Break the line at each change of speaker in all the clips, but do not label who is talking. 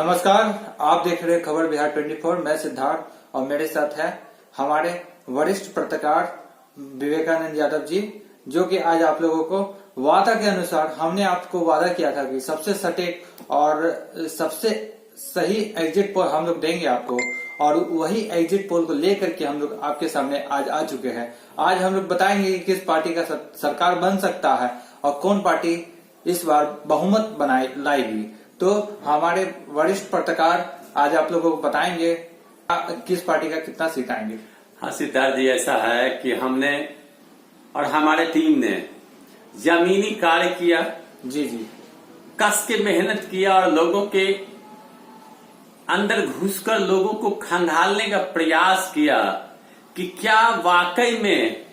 नमस्कार, आप देख रहे हैं खबर बिहार 24। मैं सिद्धार्थ और मेरे साथ है हमारे वरिष्ठ पत्रकार विवेकानंद यादव जी, जो कि आज आप लोगों को वादा के अनुसार हमने आपको वादा किया था कि सबसे सटीक और सबसे सही एग्जिट पोल हम लोग देंगे आपको, और वही एग्जिट पोल को लेकर के हम लोग आपके सामने आज आ चुके हैं। आज हम लोग बताएंगे कि किस पार्टी का सरकार बन सकता है और कौन पार्टी इस बार बहुमत लाएगी। तो हमारे वरिष्ठ पत्रकार आज आप लोगों को बताएंगे किस पार्टी का कितना सीट आएंगे।
हाँ सिद्धार्थ जी, ऐसा है कि हमने और हमारे टीम ने जमीनी कार्य किया,
जी जी,
कस के मेहनत किया और लोगों के अंदर घुसकर लोगों को खंगालने का प्रयास किया कि क्या वाकई में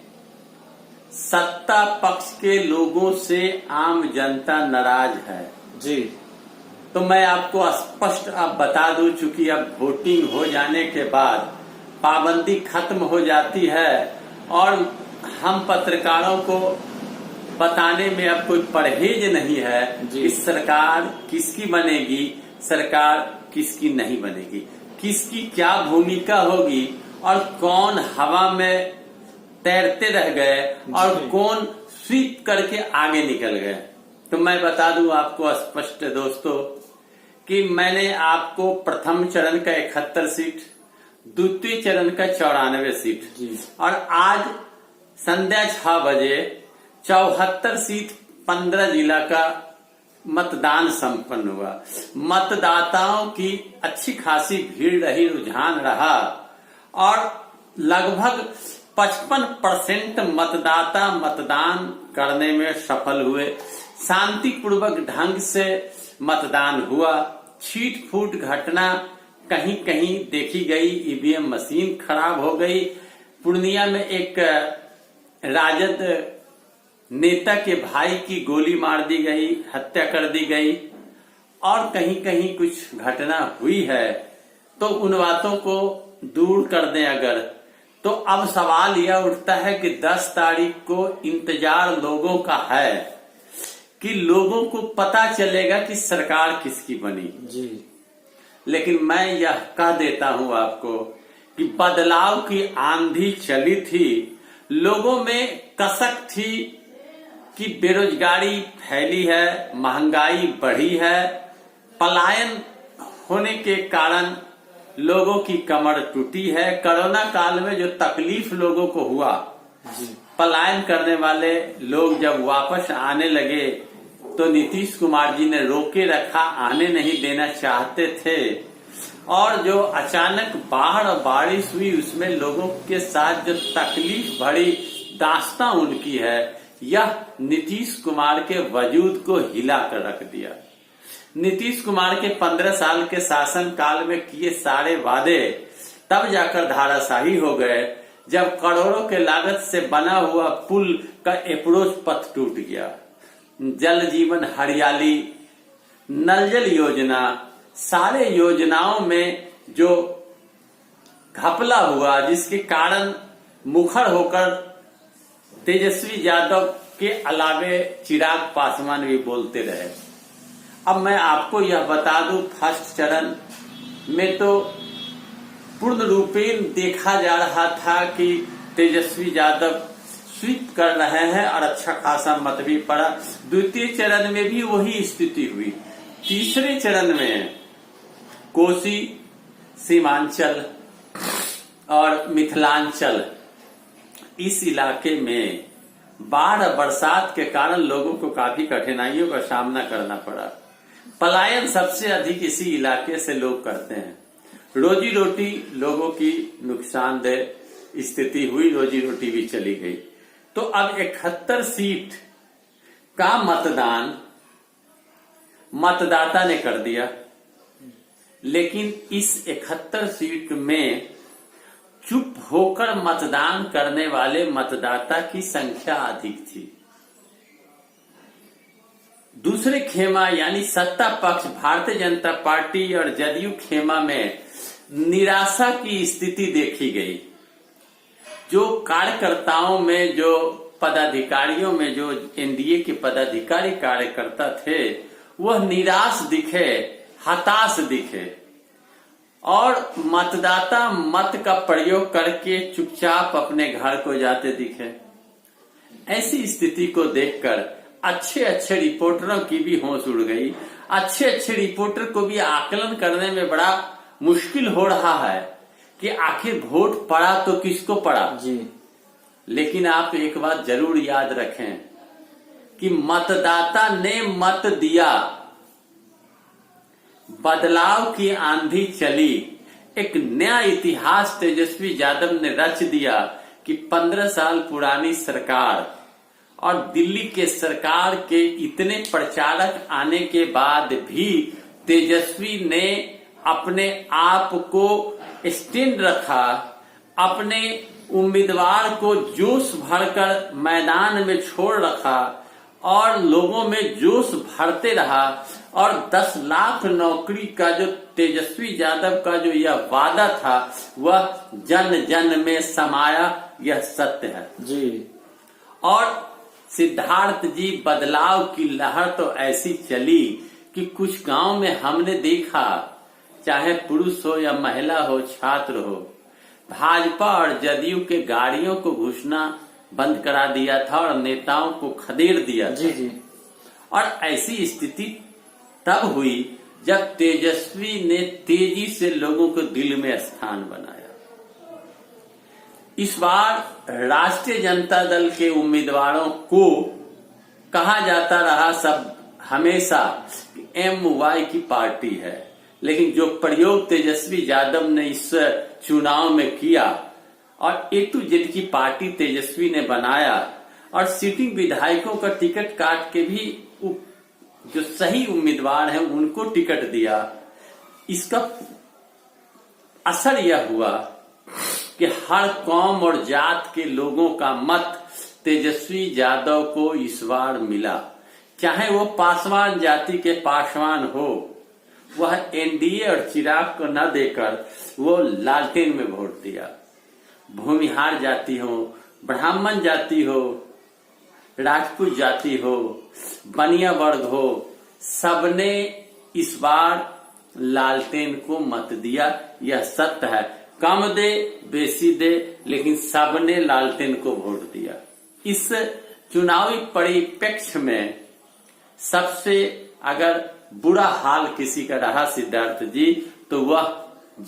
सत्ता पक्ष के लोगों से आम जनता नाराज है।
जी,
तो मैं आपको स्पष्ट अब बता दूं, चूंकि अब वोटिंग हो जाने के बाद पाबंदी खत्म हो जाती है और हम पत्रकारों को बताने में अब कोई परहेज नहीं है कि सरकार किसकी बनेगी, सरकार किसकी नहीं बनेगी, किसकी क्या भूमिका होगी और कौन हवा में तैरते रह गए और कौन स्वीप करके आगे निकल गए। तो मैं बता दूं आपको स्पष्ट दोस्तों कि मैंने आपको प्रथम चरण का 71 सीट, द्वितीय चरण का 94 सीट और आज संध्या 6 बजे 74 सीट 15 जिला का मतदान संपन्न हुआ। मतदाताओं की अच्छी खासी भीड़ रही, रुझान रहा और लगभग 55% मतदाता मतदान करने में सफल हुए। शांतिपूर्वक ढंग से मतदान हुआ। छीट फूट घटना कहीं कहीं देखी गई, ईवीएम मशीन खराब हो गई, पूर्णिया में एक राजद नेता के भाई की गोली मार दी गई, हत्या कर दी गई और कहीं कहीं कुछ घटना हुई है। तो उन बातों को दूर कर दें अगर, तो अब सवाल यह उठता है कि 10 तारीख को इंतजार लोगों का है कि लोगों को पता चलेगा कि सरकार किसकी बनी
जी।
लेकिन मैं यह कह देता हूं आपको कि बदलाव की आंधी चली थी, लोगों में कसक थी कि बेरोजगारी फैली है, महंगाई बढ़ी है, पलायन होने के कारण लोगों की कमर टूटी है। कोरोना काल में जो तकलीफ लोगों को हुआ, पलायन करने वाले लोग जब वापस आने लगे तो नीतीश कुमार जी ने रोके रखा, आने नहीं देना चाहते थे और जो अचानक बाढ़ और बारिश हुई उसमें लोगों के साथ जो तकलीफ भरी दास्तां उनकी है, यह नीतीश कुमार के वजूद को हिला कर रख दिया। नीतीश कुमार के 15 साल के शासन काल में किए सारे वादे तब जाकर धाराशाही हो गए जब करोड़ों के लागत से बना हुआ पुल का अप्रोच पथ टूट गया। जल जीवन हरियाली, नल जल योजना, सारे योजनाओं में जो घपला हुआ जिसके कारण मुखर होकर तेजस्वी यादव के अलावे चिराग पासवान भी बोलते रहे। अब मैं आपको यह बता दूं, फर्स्ट चरण में तो पूर्ण रूपेण देखा जा रहा था कि तेजस्वी यादव स्वीप कर रहे हैं और अच्छा खासा मत भी पड़ा। द्वितीय चरण में भी वही स्थिति हुई। तीसरे चरण में कोसी, सीमांचल और मिथिलांचल, इस इलाके में बाढ़ और बरसात के कारण लोगों को काफी कठिनाइयों का सामना करना पड़ा। पलायन सबसे अधिक इसी इलाके से लोग करते हैं। रोजी रोटी लोगों की नुकसानदेह स्थिति हुई, रोजी रोटी भी चली गई। तो अब 71 सीट का मतदान मतदाता ने कर दिया, लेकिन इस 71 सीट में चुप होकर मतदान करने वाले मतदाता की संख्या अधिक थी। दूसरे खेमा यानी सत्ता पक्ष भारतीय जनता पार्टी और जदयू खेमा में निराशा की स्थिति देखी गई। जो कार्यकर्ताओं में, जो पदाधिकारियों में, जो एनडीए के पदाधिकारी कार्यकर्ता थे, वह निराश दिखे। हताश दिखे और मतदाता मत का प्रयोग करके चुपचाप अपने घर को जाते दिखे। ऐसी स्थिति को देखकर अच्छे अच्छे रिपोर्टरों की भी होश उड़ गई। अच्छे अच्छे रिपोर्टर को भी आकलन करने में बड़ा मुश्किल हो रहा है कि आखिर वोट पड़ा तो किसको पड़ा
जी।
लेकिन आप एक बात जरूर याद रखें कि मतदाता ने मत दिया, बदलाव की आंधी चली, एक नया इतिहास तेजस्वी यादव ने रच दिया कि 15 साल पुरानी सरकार और दिल्ली के सरकार के इतने प्रचारक आने के बाद भी तेजस्वी ने अपने आप को स्टैंड रखा, अपने उम्मीदवार को जोश भरकर मैदान में छोड़ रखा और लोगों में जोश भरते रहा और 10 लाख नौकरी का जो तेजस्वी यादव का जो यह वादा था वह जन जन में समाया, यह सत्य है
जी।
और सिद्धार्थ जी, बदलाव की लहर तो ऐसी चली कि कुछ गांव में हमने देखा, चाहे पुरुष हो या महिला हो, छात्र हो, भाजपा और जदयू के गाड़ियों को घुसना बंद करा दिया था और नेताओं को खदेड़ दिया था।
जी जी।
और ऐसी स्थिति तब हुई जब तेजस्वी ने तेजी से लोगों को दिल में स्थान बनाया। इस बार राष्ट्रीय जनता दल के उम्मीदवारों को कहा जाता रहा सब हमेशा कि MY की पार्टी है, लेकिन जो प्रयोग तेजस्वी यादव ने इस चुनाव में किया और A to Z की पार्टी तेजस्वी ने बनाया और सिटिंग विधायकों का टिकट काट के भी जो सही उम्मीदवार हैं उनको टिकट दिया, इसका असर यह हुआ कि हर कौम और जात के लोगों का मत तेजस्वी यादव को इस बार मिला। चाहे वो पासवान जाति के पासवान हो, वह NDA और चिराग को न देकर वो लालटेन में वोट दिया। भूमिहार जाति हो, ब्राह्मण जाति हो, राजपूत जाति हो, बनिया वर्ग हो, सबने इस बार लालटेन को मत दिया, यह सत्य है। कम दे बेसी दे, लेकिन सबने लालटेन को वोट दिया। इस चुनावी परिप्रेक्ष्य में सबसे अगर बुरा हाल किसी का रहा सिद्धार्थ जी, तो वह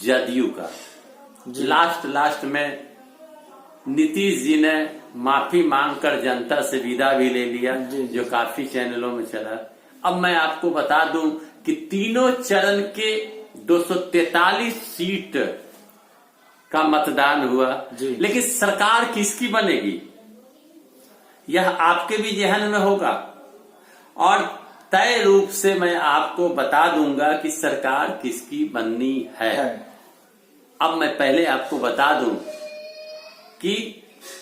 जदयू का। लास्ट में नीतीश जी ने माफी मांगकर जनता से विदा भी ले लिया, जो काफी चैनलों में चला। अब मैं आपको बता दूं कि तीनों चरण के 243 सीट का मतदान हुआ, लेकिन सरकार किसकी बनेगी यह आपके भी जहन में होगा और तय रूप से मैं आपको बता दूंगा कि सरकार किसकी बननी है। अब मैं पहले आपको बता दूं कि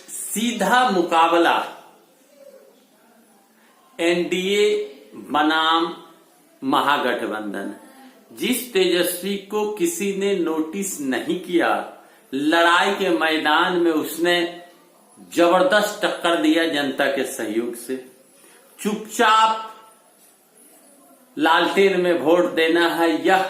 सीधा मुकाबला NDA बनाम महागठबंधन, जिस तेजस्वी को किसी ने नोटिस नहीं किया, लड़ाई के मैदान में उसने जबरदस्त टक्कर दिया जनता के सहयोग से। चुपचाप लालटेन में वोट देना है, यह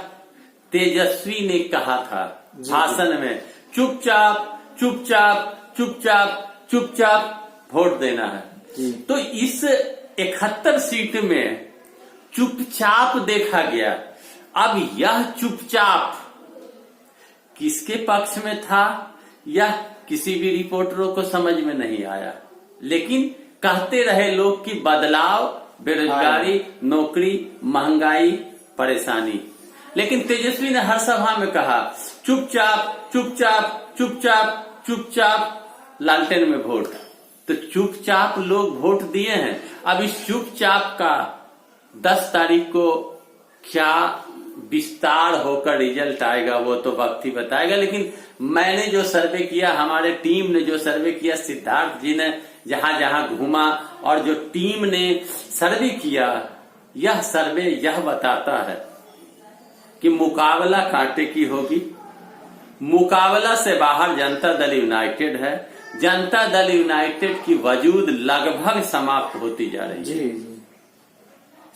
तेजस्वी ने कहा था भाषण में। चुपचाप चुपचाप चुपचाप चुपचाप वोट देना है। तो इस 71 सीट में चुपचाप देखा गया। अब यह चुपचाप किसके पक्ष में था यह किसी भी रिपोर्टरों को समझ में नहीं आया, लेकिन कहते रहे लोग कि बदलाव, बेरोजगारी, नौकरी, महंगाई, परेशानी। लेकिन तेजस्वी ने हर सभा में कहा चुपचाप चुपचाप चुपचाप चुपचाप लालटेन में वोट। तो चुपचाप लोग वोट दिए हैं। अब इस चुपचाप का 10 तारीख को क्या विस्तार होकर रिजल्ट आएगा वो तो वक्त ही बताएगा। लेकिन मैंने जो सर्वे किया, हमारे टीम ने जो सर्वे किया, सिद्धार्थ जी ने जहां जहां घूमा और जो टीम ने सर्वे किया, यह सर्वे यह बताता है कि मुकाबला कांटे की होगी। मुकाबला से बाहर जनता दल यूनाइटेड है। जनता दल यूनाइटेड की वजूद लगभग समाप्त होती जा रही है।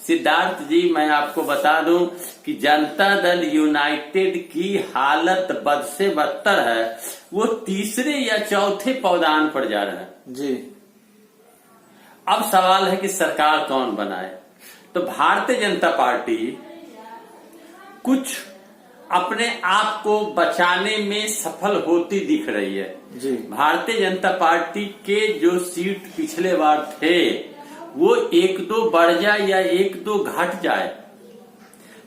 सिद्धार्थ जी, मैं आपको बता दूं कि जनता दल यूनाइटेड की हालत बद से बदतर है। वो तीसरे या चौथे पौधान पर जा रहा है
जी।
अब सवाल है कि सरकार कौन बनाए। तो भारतीय जनता पार्टी कुछ अपने आप को बचाने में सफल होती दिख रही है
जी।
भारतीय जनता पार्टी के जो सीट पिछले बार थे वो 1-2 बढ़ जाए या 1-2 घट जाए,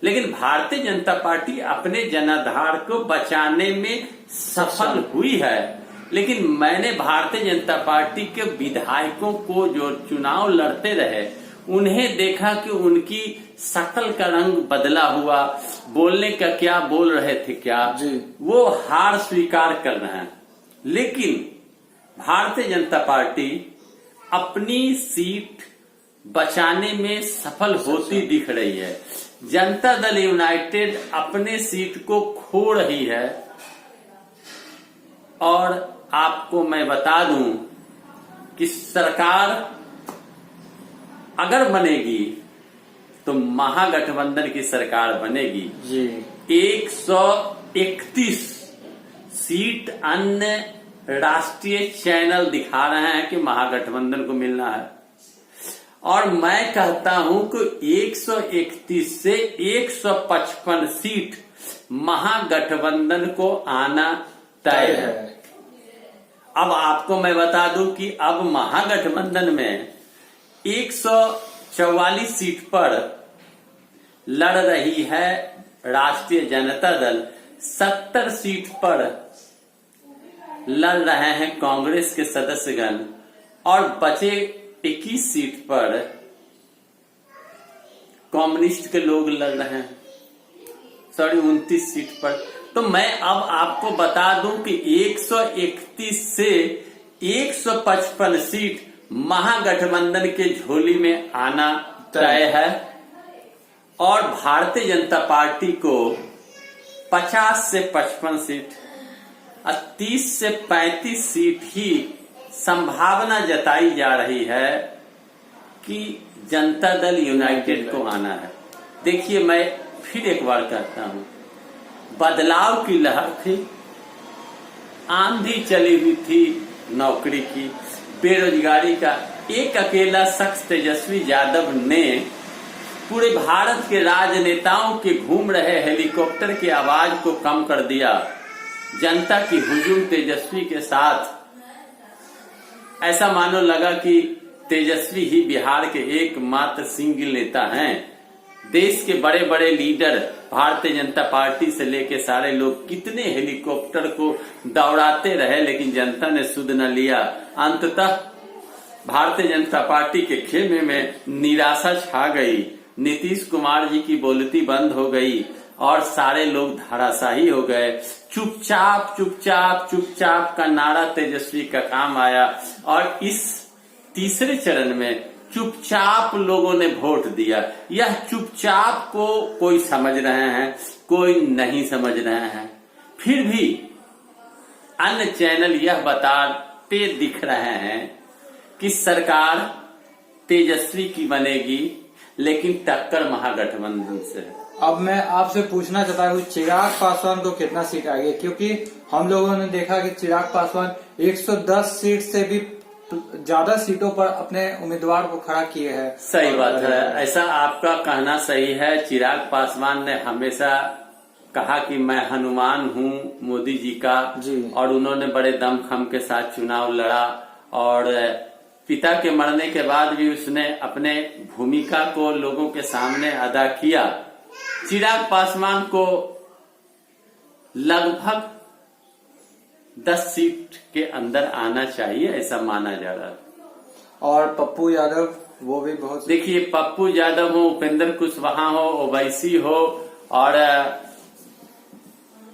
लेकिन भारतीय जनता पार्टी अपने जनाधार को बचाने में सफल हुई है। लेकिन मैंने भारतीय जनता पार्टी के विधायकों को जो चुनाव लड़ते रहे उन्हें देखा कि उनकी शकल का रंग बदला हुआ, बोलने का क्या बोल रहे थे क्या
जी।
वो हार स्वीकार कर रहे हैं। लेकिन भारतीय जनता पार्टी अपनी सीट बचाने में सफल होती दिख रही है। जनता दल यूनाइटेड अपने सीट को खो रही है। और आपको मैं बता दूं कि सरकार अगर बनेगी तो महागठबंधन की सरकार बनेगी
जी।
131 सीट अन्य राष्ट्रीय चैनल दिखा रहे हैं कि महागठबंधन को मिलना है, और मैं कहता हूं कि 131 से 155 सीट महागठबंधन को आना तय है। अब आपको मैं बता दूं कि अब महागठबंधन में 144 सीट पर लड़ रही है राष्ट्रीय जनता दल, 70 सीट पर लड़ रहे हैं कांग्रेस के सदस्यगण, और बचे 21 सीट पर कम्युनिस्ट के लोग लड़ रहे हैं। 29 सीट पर। तो मैं अब आपको बता दूं कि 131 से 155 सीट महागठबंधन के झोली में आना तय है, और भारतीय जनता पार्टी को 50 से 55 सीट और 30 से 35 सीट ही संभावना जताई जा रही है कि जनता दल यूनाइटेड को आना है। देखिए, मैं फिर एक बार कहता हूं, बदलाव की लहर थी, आंधी चली हुई थी नौकरी की, बेरोजगारी का। एक अकेला शख्स तेजस्वी यादव ने पूरे भारत के राजनेताओं के घूम रहे हेलीकॉप्टर की आवाज को कम कर दिया। जनता की हुजूम तेजस्वी के साथ, ऐसा मानो लगा कि तेजस्वी ही बिहार के एकमात्र सिंगल नेता हैं। देश के बड़े बड़े लीडर, भारतीय जनता पार्टी से लेके सारे लोग कितने हेलीकॉप्टर को दौड़ाते रहे, लेकिन जनता ने सुध न लिया। अंततः भारतीय जनता पार्टी के खेमे में निराशा छा गई। नीतीश कुमार जी की बोलती बंद हो गई और सारे लोग धराशायी हो गए। चुपचाप चुपचाप चुपचाप का नारा तेजस्वी का काम आया, और इस तीसरे चरण में चुपचाप लोगों ने वोट दिया। यह चुपचाप को कोई समझ रहे हैं, कोई नहीं समझ रहे हैं। फिर भी अन्य चैनल यह बताते दिख रहे हैं कि सरकार तेजस्वी की बनेगी, लेकिन टक्कर महागठबंधन से है।
अब मैं आपसे पूछना चाहता हूँ, चिराग पासवान को कितना सीट आएगी? क्योंकि हम लोगों ने देखा कि चिराग पासवान 110 सीट से भी ज्यादा सीटों पर अपने उम्मीदवार को खड़ा किए हैं।
सही बात है, ऐसा आपका कहना सही है। चिराग पासवान ने हमेशा कहा कि मैं हनुमान हूँ मोदी जी का
जी।
और उन्होंने बड़े दमखम के साथ चुनाव लड़ा, और पिता के मरने के बाद भी उसने अपने भूमिका को लोगों के सामने अदा किया। चिराग पासवान को लगभग 10 सीट के अंदर आना चाहिए, ऐसा माना जा रहा है।
और पप्पू यादव, वो भी बहुत,
देखिए, पप्पू यादव हो, उपेंद्र कुशवाहा हो, ओवैसी हो, और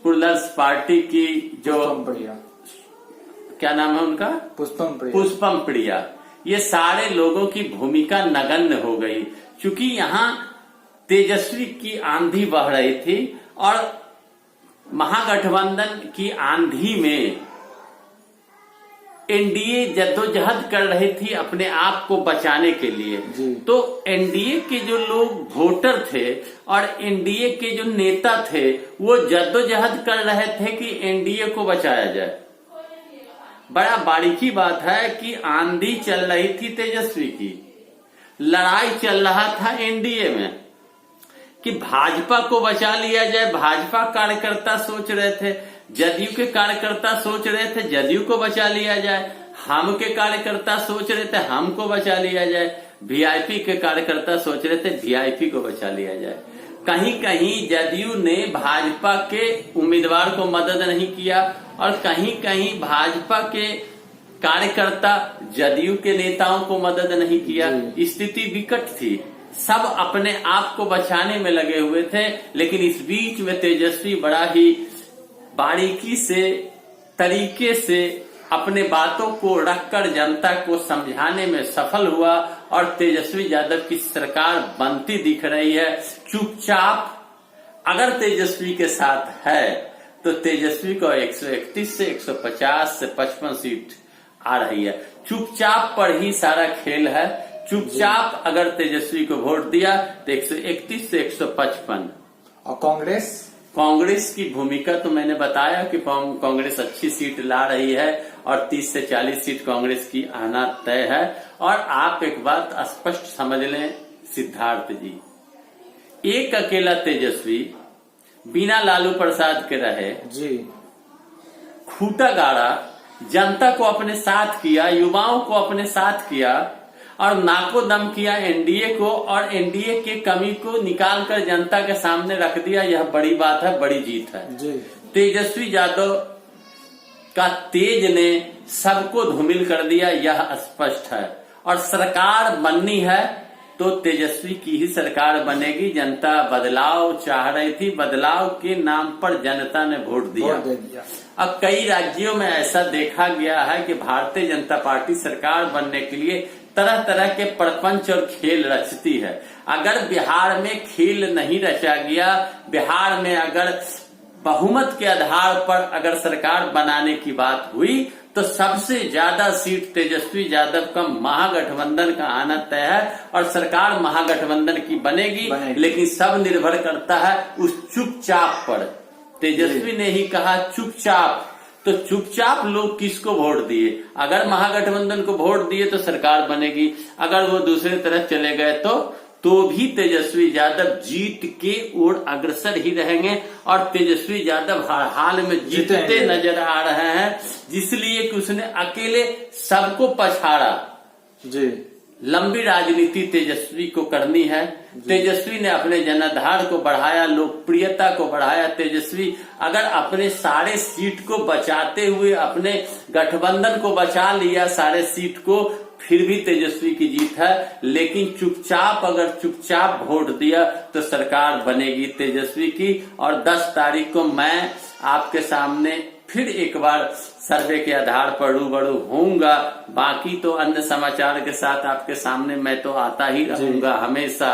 प्लस पार्टी की जो क्या नाम है उनका, पुष्पम प्रिया, ये सारे लोगों की भूमिका नगण्य हो गई। क्योंकि यहाँ तेजस्वी की आंधी बह रही थी, और महागठबंधन की आंधी में एनडीए जद्दोजहद कर रही थी अपने आप को बचाने के लिए। तो एनडीए के जो लोग वोटर थे और एनडीए के जो नेता थे वो जद्दोजहद कर रहे थे कि एनडीए को बचाया जाए। बड़ा बारीकी बात है कि आंधी चल रही थी तेजस्वी की, लड़ाई चल रहा था एनडीए में कि भाजपा को बचा लिया जाए। भाजपा कार्यकर्ता सोच रहे थे, जदयू के कार्यकर्ता सोच रहे थे जदयू को बचा लिया जाए, हम के कार्यकर्ता सोच रहे थे हमको बचा लिया जाए, वीआईपी के कार्यकर्ता सोच रहे थे वीआईपी को बचा लिया जाए। कहीं कहीं जदयू ने भाजपा के उम्मीदवार को मदद नहीं किया और कहीं कहीं भाजपा के कार्यकर्ता जदयू के नेताओं को मदद नहीं किया। स्थिति विकट थी, सब अपने आप को बचाने में लगे हुए थे। लेकिन इस बीच में तेजस्वी बड़ा ही बारीकी से, तरीके से अपने बातों को रखकर जनता को समझाने में सफल हुआ और तेजस्वी यादव की सरकार बनती दिख रही है। चुपचाप अगर तेजस्वी के साथ है तो तेजस्वी को 131 से 150 से 55 सीट आ रही है। चुपचाप पर ही सारा खेल है। चुपचाप अगर तेजस्वी को वोट दिया तो 131 से 155।
और कांग्रेस
की भूमिका तो मैंने बताया कि कांग्रेस अच्छी सीट ला रही है और 30 से 40 सीट कांग्रेस की आना तय है। और आप एक बात स्पष्ट समझ लें सिद्धार्थ जी, एक अकेला तेजस्वी बिना लालू प्रसाद के रहे
जी,
खूंटा गाड़ा, जनता को अपने साथ किया, युवाओं को अपने साथ किया और नाको दम किया एनडीए को और एनडीए के कमी को निकालकर जनता के सामने रख दिया। यह बड़ी बात है, बड़ी जीत है
जी।
तेजस्वी यादव का तेज ने सबको धूमिल कर दिया, यह स्पष्ट है। और सरकार बननी है तो तेजस्वी की ही सरकार बनेगी। जनता बदलाव चाह रही थी, बदलाव के नाम पर जनता ने वोट दिया। अब कई राज्यों में ऐसा देखा गया है कि भारतीय जनता पार्टी सरकार बनने के लिए तरह तरह के प्रपंच और खेल रचती है। अगर बिहार में खेल नहीं रचा गया, बिहार में अगर बहुमत के आधार पर अगर सरकार बनाने की बात हुई तो सबसे ज्यादा सीट तेजस्वी यादव का महागठबंधन का आना तय है और सरकार महागठबंधन की बनेगी। लेकिन सब निर्भर करता है उस चुपचाप पर। तेजस्वी ने ही कहा चुपचाप, तो चुपचाप लोग किसको वोट दिए? अगर महागठबंधन को वोट दिए तो सरकार बनेगी, अगर वो दूसरी तरफ चले गए तो भी तेजस्वी यादव जीत के ओर अग्रसर ही रहेंगे और तेजस्वी यादव हर हाल में जीतते नजर आ रहे हैं, जिसलिए कि उसने अकेले सबको पछाड़ा।
जी,
लंबी राजनीति तेजस्वी को करनी है। तेजस्वी ने अपने जनाधार को बढ़ाया, लोकप्रियता को बढ़ाया। तेजस्वी अगर अपने सारे सीट को बचाते हुए अपने गठबंधन को बचा लिया सारे सीट को, फिर भी तेजस्वी की जीत है। लेकिन चुपचाप अगर चुपचाप वोट दिया तो सरकार बनेगी तेजस्वी की। और 10 तारीख को मैं आपके सामने फिर एक बार सर्वे के आधार पर रूबरू होऊंगा। बाकी तो अन्य समाचार के साथ आपके सामने मैं तो आता ही रहूंगा हमेशा।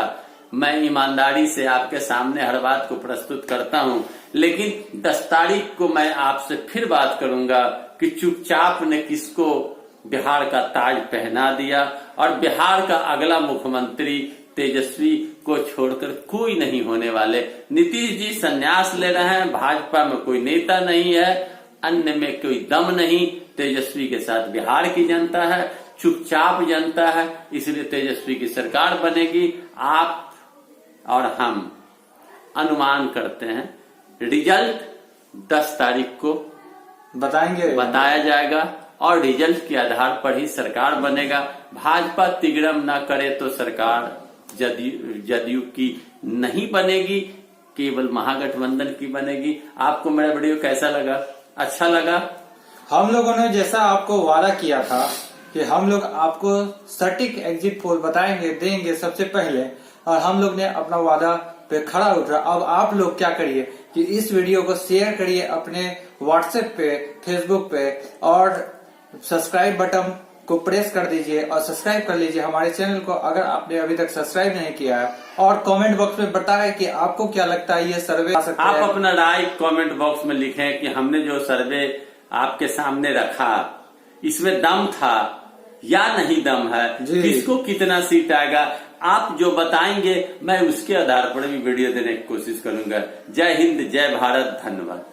मैं ईमानदारी से आपके सामने हर बात को प्रस्तुत करता हूं। लेकिन 10 तारीख को मैं आपसे फिर बात करूंगा कि चुपचाप ने किसको बिहार का ताज पहना दिया और बिहार का अगला मुख्यमंत्री तेजस्वी को छोड़कर कोई नहीं होने वाले। नीतीश जी संन्यास ले रहे हैं, भाजपा में कोई नेता नहीं है, अन्य में कोई दम नहीं। तेजस्वी के साथ बिहार की जनता है, चुपचाप जनता है, इसलिए तेजस्वी की सरकार बनेगी। आप और हम अनुमान करते हैं रिजल्ट 10 तारीख को बताया जाएगा और रिजल्ट के आधार पर ही सरकार बनेगा। भाजपा तिगड़म ना करे तो सरकार जदयू की नहीं बनेगी, केवल महागठबंधन की बनेगी। आपको मेरा वीडियो कैसा लगा? अच्छा लगा?
हम लोगों ने जैसा आपको वादा किया था कि हम लोग आपको सटीक एग्जिट पोल बताएंगे, देंगे सबसे पहले, और हम लोग ने अपना वादा पे खड़ा उतरा। अब आप लोग क्या करिए कि इस वीडियो को शेयर करिए अपने व्हाट्सएप पे, फेसबुक पे और सब्सक्राइब बटन को प्रेस कर दीजिए और सब्सक्राइब कर लीजिए हमारे चैनल को अगर आपने अभी तक सब्सक्राइब नहीं किया है। और कमेंट बॉक्स में बताएं कि आपको क्या लगता है ये सर्वे
आप अपना राय कमेंट बॉक्स में लिखें कि हमने जो सर्वे आपके सामने रखा इसमें दम था या नहीं दम है,
जी।
किसको कितना सीट आएगा, आप जो बताएंगे मैं उसके आधार पर भी वीडियो देने की कोशिश करूंगा। जय हिंद, जय भारत, धन्यवाद।